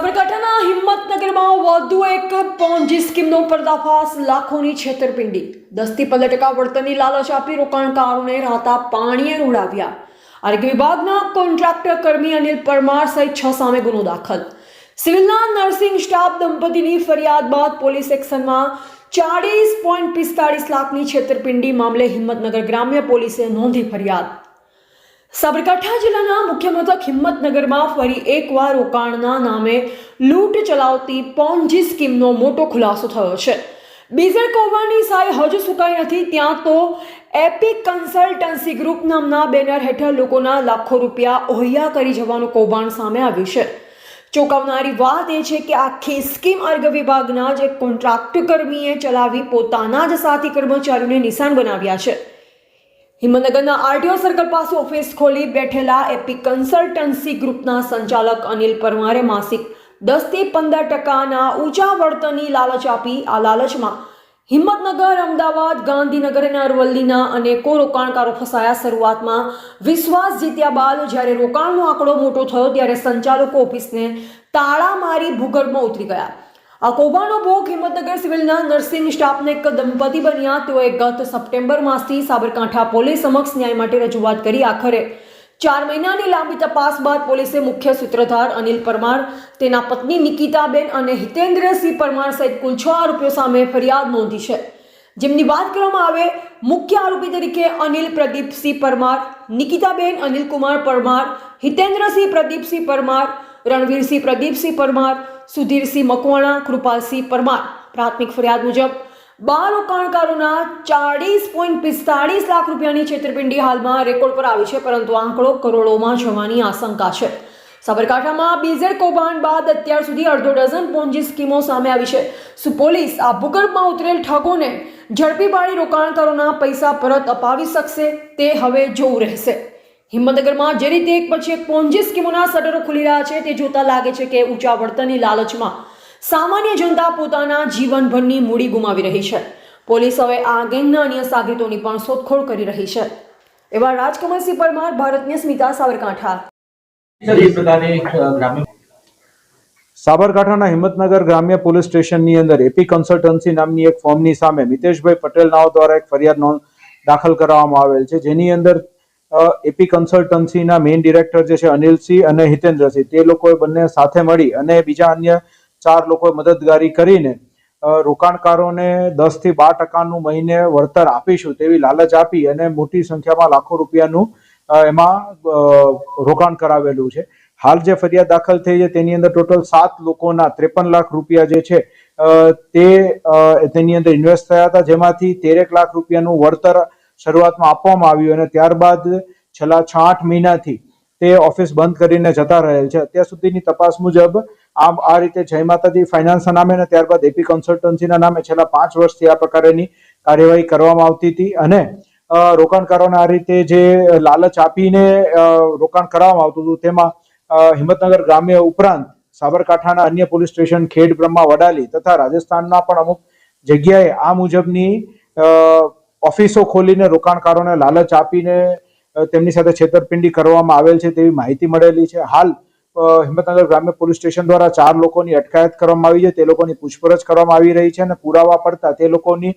સાબરકાંઠાના હિંમતનગરમાં વધુ એક પોન્જી સ્કીમનો પર્દાફાશ, લાખોની છેતરપિંડી, 10 થી 15% વળતરની લાલચ આપી રોકાણકારોને રાતા પાણીએ ઉડાવ્યા. આરોગ્ય વિભાગના કોન્ટ્રાક્ટર કર્મી અનિલ પરમાર સહિત 6 સામે ગુનો દાખલ. સિવિલના નર્સિંગ સ્ટાફ દંપતીની ફરિયાદ બાદ પોલીસ એક્શનમાં 40.45 લાખની છેતરપિંડી મામલે હિંમતનગર ગ્રામ્ય પોલીસે નોંધી ફરિયાદ. સાબરકાંઠા જિલ્લાના મુખ્ય મથક હિંમતનગરમાં ફરી એકવાર રોકાણના નામે લૂંટ ચલાવતી પોન્જી સ્કીમનો મોટો ખુલાસો થયો છે. બીઝર કૌભાંડની સાય હજુ સુકાઈ નથી, ત્યાં તો એપિક કન્સલ્ટન્સી ગ્રુપ નામના બેનર હેઠળ લોકોના લાખો રૂપિયા ઓહ્યા કરી જવાનું કૌભાંડ સામે આવ્યું છે. ચોંકાવનારી વાત એ છે કે આખી સ્કીમ આરોગ્ય વિભાગના જ એક કોન્ટ્રાક્ટ કર્મીએ ચલાવી પોતાના જ સાથી કર્મચારીઓને નિશાન બનાવ્યા છે. હિંમતનગરના આરટીઓ સર્કલ પાસે ઓફિસ ખોલી બેઠેલા એપિક કન્સલ્ટન્સી ગ્રુપના સંચાલક અનિલ પરમારે માસિક 10 થી 15% ઊંચા વળતરની લાલચ આપી. આ લાલચમાં હિંમતનગર, અમદાવાદ, ગાંધીનગર અને અરવલ્લીના અનેકો રોકાણકારો ફસાયા. શરૂઆતમાં વિશ્વાસ જીત્યા બાદ જ્યારે રોકાણનો આંકડો મોટો થયો ત્યારે સંચાલકો ઓફિસને તાળા મારી ભૂગર્ભમાં ઉતરી ગયા. આ કૌભાંડનો ભોગ હિંમતનગર સિવિલના નર્સિંગ સ્ટાફને એક દંપતી બન્યા. તેઓએ ગત સપ્ટેમ્બર માસથી સાબરકાંઠા પોલીસ સમક્ષ ન્યાય માટે રજૂઆત કરી. આખરે 4 મહિનાની લાંબી તપાસ બાદ પોલીસે મુખ્ય સૂત્રધાર અનિલ પરમાર, તેના પત્ની નિકિતાબેન અને હિતેન્દ્રસિંહ પરમાર સહિત કુલ 6 આરોપીઓ સામે ફરિયાદ નોંધી છે. જેમની વાત કરવામાં આવે, મુખ્ય આરોપી તરીકે અનિલ પ્રદીપસિંહ પરમાર, નિકિતાબેન અનિલકુમાર પરમાર, હિતેન્દ્રસિંહ પ્રદીપસિંહ પરમાર, રણવીરસિંહ પ્રદીપસિંહ પરમાર, સુધીરસિંહ મકવાણા, કૃપાલસિંહ પરમાર. પ્રાથમિક ફરિયાદ મુજબ 12 રોકાણકારોના 40.45 લાખ રૂપિયાની છેતરપિંડી હાલમાં રેકોર્ડ પર આવી છે, પરંતુ આંકડો કરોડોમાં જવાની આશંકા છે. સાબરકાંઠામાં બીઝર કૌભાંડ બાદ અત્યાર સુધી અડધો ડઝન પોન્જી સ્કીમો સામે આવી છે. શું પોલીસ આ ભૂગર્ભમાં ઉતરેલ ઠગોને ઝડપી પાડી રોકાણકારોના પૈસા પરત અપાવી શકશે? તે હવે જોવું રહેશે. હિંમતનગરમાં જે રીતે એક પછી એક પોન્જી સ્કીમોના શટરો ખુલી રહ્યા છે, તે જોતા લાગે છે કે ઊંચા વળતરની લાલચમાં સામાન્ય જનતા પોતાના જીવનભરની મૂડી ગુમાવી રહી છે. પોલીસ હવે આ ગેંગના અન્ય સાગરીતોની પણ શોધખોળ કરી રહી છે. એવા રાજકમલસિંહ પરમાર, ભારતની સ્મિતા, સાબરકાંઠા. સાબરકાંઠાના હિંમતનગર ગ્રામ્ય પોલીસ સ્ટેશનની અંદર એપી કન્સલ્ટન્સી નામની એક ફોર્મની સામે મિતેશભાઈ પટેલ નાઓ દ્વારા એક ફરિયાદ દાખલ કરવામાં આવેલ છે, જેની અંદર એપી કન્સલ્ટન્સીના મેઇન ડિરેક્ટર જે છે અનિલસિંહ અને હિતેન્દ્રસિંહ, તે લોકોએ બંને સાથે મળી અને બીજા અન્ય 4 લોકોએ મદદગારી કરીને રોકાણકારોને 10 થી 12% મહિને વળતર આપીશું તેવી લાલચ આપી અને મોટી સંખ્યામાં લાખો રૂપિયાનું એમાં રોકાણ કરાવેલું છે. હાલ જે ફરિયાદ દાખલ થઈ છે તેની અંદર ટોટલ 7 લોકોના 53 લાખ રૂપિયા જે છે તેની અંદર ઇન્વેસ્ટ થયા હતા, જેમાંથી 13 લાખ રૂપિયાનું વળતર શરૂઆતમાં આપવામાં આવ્યું અને ત્યારબાદ છેલ્લા 6-8 મહિનાથી તે ઓફિસ બંધ કરીને જતા રહેલ છે. અત્યાર સુધીની તપાસ મુજબ આ રીતે જય માતાજી ફાઇનાન્સના નામે અને ત્યારબાદ એપી કન્સલ્ટન્સીના નામે છેલ્લા 5 વર્ષથી આ પ્રકારની કાર્યવાહી કરવામાં આવતી હતી અને રોકાણકારોને આ રીતે જે લાલચ આપીને રોકાણ કરવામાં આવતું હતું, તેમાં હિંમતનગર ગ્રામ્ય ઉપરાંત સાબરકાંઠાના અન્ય પોલીસ સ્ટેશન ખેડ, બ્રહ્મા, વડાલી તથા રાજસ્થાનના પણ અમુક જગ્યાએ આ મુજબની ઓફિસો ખોલીને રોકાણકારોને લાલચ આપીને તેમની સાથે છેતરપિંડી કરવામાં આવેલ છે તેવી માહિતી મળેલી છે. હાલ હિંમતનગર ગ્રામ્ય પોલીસ સ્ટેશન દ્વારા 4 લોકોની અટકાયત કરવામાં આવી છે. તે લોકોની પૂછપરછ કરવામાં આવી રહી છે અને પુરાવા પડતા તે લોકોની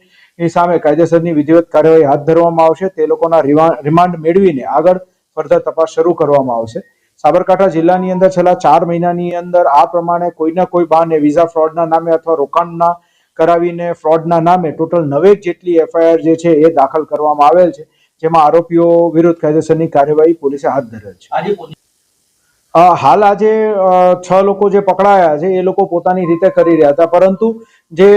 સામે કાયદેસરની વિધિવત કાર્યવાહી હાથ ધરવામાં આવશે. તે લોકોના રિમાન્ડ મેળવીને આગળ ફર્ધર તપાસ શરૂ કરવામાં આવશે. સાબરકાંઠા જિલ્લાની અંદર છેલ્લા 4 મહિનાની અંદર આ પ્રમાણે કોઈના કોઈ બહાને વિઝા ફ્રોડના નામે અથવા રોકાણના કરાવીને ફ્રોડના નામે ટોટલ 9 જેટલી એફઆઈઆર જે છે એ દાખલ કરવામાં આવેલ છે, જેમાં આરોપીઓ વિરુદ્ધ કાયદેસરની કાર્યવાહી પોલીસે હાથ ધરેલ છે. હાલ આજે 6 લોકો જે પકડાયા છે એ લોકો પોતાની રીતે કરી રહ્યા હતા, પરંતુ જે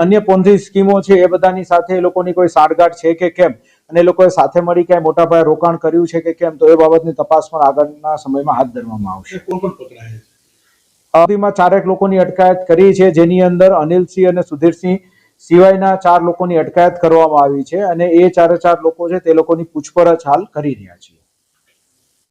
અન્ય પોન્જી સ્કીમો છે એ બધાની સાથે એ લોકોની કોઈ સાંઠગાંઠ છે કે કેમ અને એ લોકોએ સાથે મળી ક્યાંય મોટા પાયે રોકાણ કર્યું છે કે કેમ, તો એ બાબતની તપાસ પણ આગળના સમયમાં હાથ ધરવામાં આવશે. કોણ કોણ પકડાયા છે? 4 લોકોની અટકાયત કરી છે, જેની અંદર અનિલસિંહ અને સુધીરસિંહ સિવાયના 4 લોકોની અટકાયત કરવામાં આવી છે અને એ 4 લોકો છે તે લોકોની પૂછપરછ હાલ કરી રહ્યા છે.